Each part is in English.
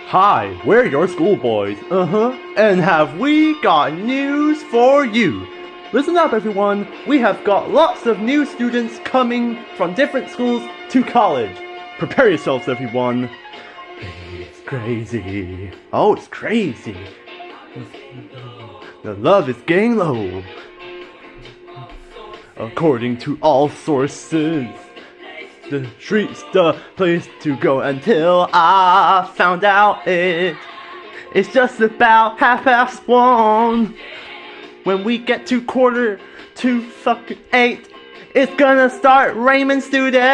Hi, we're your schoolboys, and have we got news for you? Listen up everyone, we have got lots of new students coming from different schools to college. Prepare yourselves everyone. It's crazy. Oh, it's crazy. The love is getting low. According to all sources, the street's the place to go until I found out it's just about 1:30. When we get to 7:45, it's gonna start Raymond students.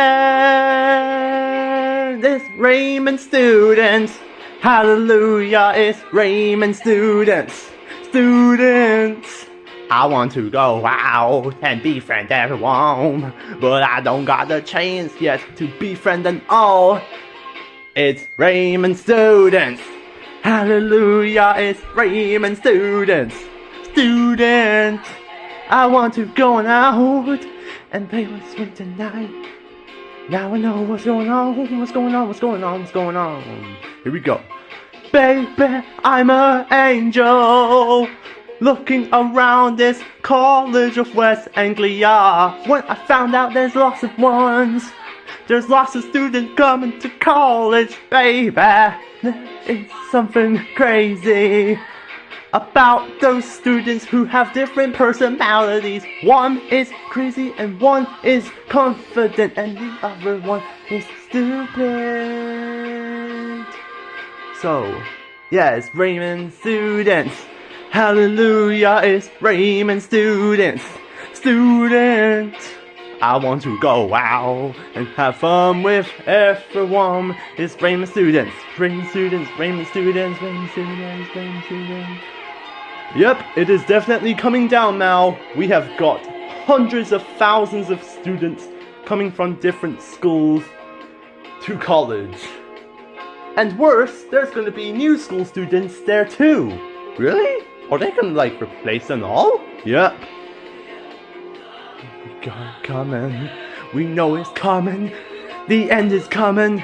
It's Raymond students. Hallelujah, it's Raymond students. Students. I want to go out and befriend everyone, but I don't got the chance yet to befriend them all. It's Raymond students. Hallelujah, it's Raymond students. Students. I want to go out and play with swing tonight. Now I know what's going on, what's going on, what's going on, what's going on. Here we go. Baby, I'm an angel. Looking around this college of West Anglia, when I found out there's lots of ones, there's lots of students coming to college, baby. It's something crazy about those students who have different personalities. One is crazy and one is confident and the other one is stupid. So, yeah, it's Raymond students. Hallelujah, it's Raymond students. Students. I want to go out and have fun with everyone. It's Raymond students. Raymond students, Raymond students, Raymond students, Raymond students. Yep, it is definitely coming down now. We have got hundreds of thousands of students coming from different schools to college. And worse, there's gonna be new school students there too. Really? Are they gonna like replace them all? Yep. We got it coming. We know it's coming. The end is coming.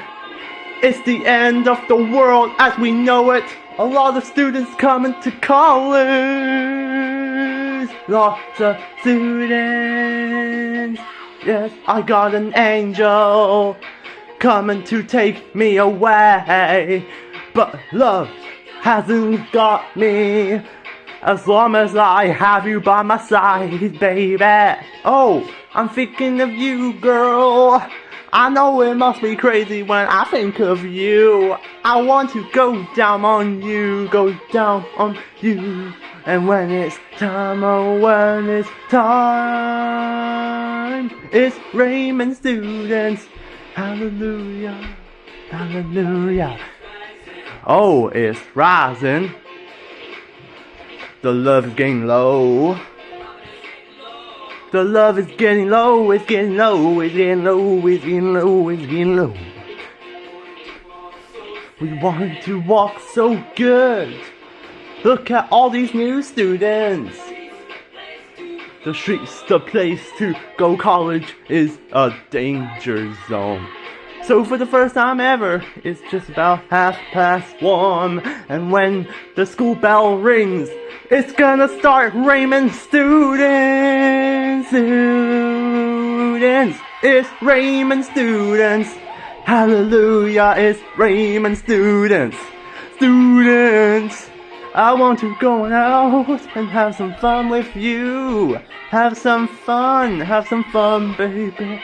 It's the end of the world as we know it. A lot of students coming to college. Lots of students. Yes, I got an angel coming to take me away. But love hasn't got me. As long as I have you by my side, baby. Oh, I'm thinking of you, girl. I know it must be crazy when I think of you. I want to go down on you, go down on you. And when it's time, oh, when it's time, it's Raymond students. Hallelujah, hallelujah. Oh, it's rising. The love is getting low. The love is getting low, it's getting low, it's getting low, it's getting low, it's getting low. We want to walk so good. Look at all these new students. The streets, the place to go college is a danger zone. So for the first time ever, it's just about 1:30. And when the school bell rings, it's gonna start Raymond students. Students, it's Raymond students. Hallelujah, it's Raymond students. Students, I want to go out and have some fun with you. Have some fun, baby.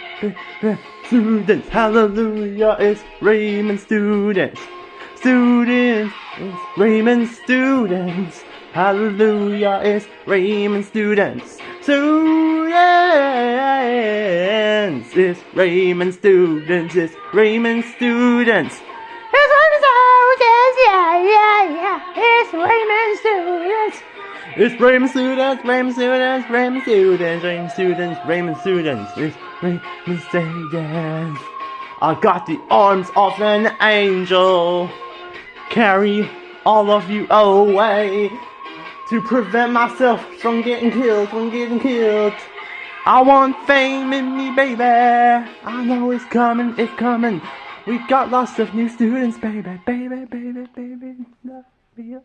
Students, hallelujah, it's Raymond students. Students, it's Raymond students. Hallelujah, it's Raymond students. Students, it's Raymond students. It's Raymond students. It's Raymond students, yeah. It's Raymond students. It's Raymond students, Raymond students, Raymond students, Raymond students, Raymond students. It's Raymond students. I got the arms of an angel. Carry all of you away to prevent myself from getting killed, I want fame in me, baby. I know it's coming. We got lots of new students, baby, baby, baby, baby. Love you.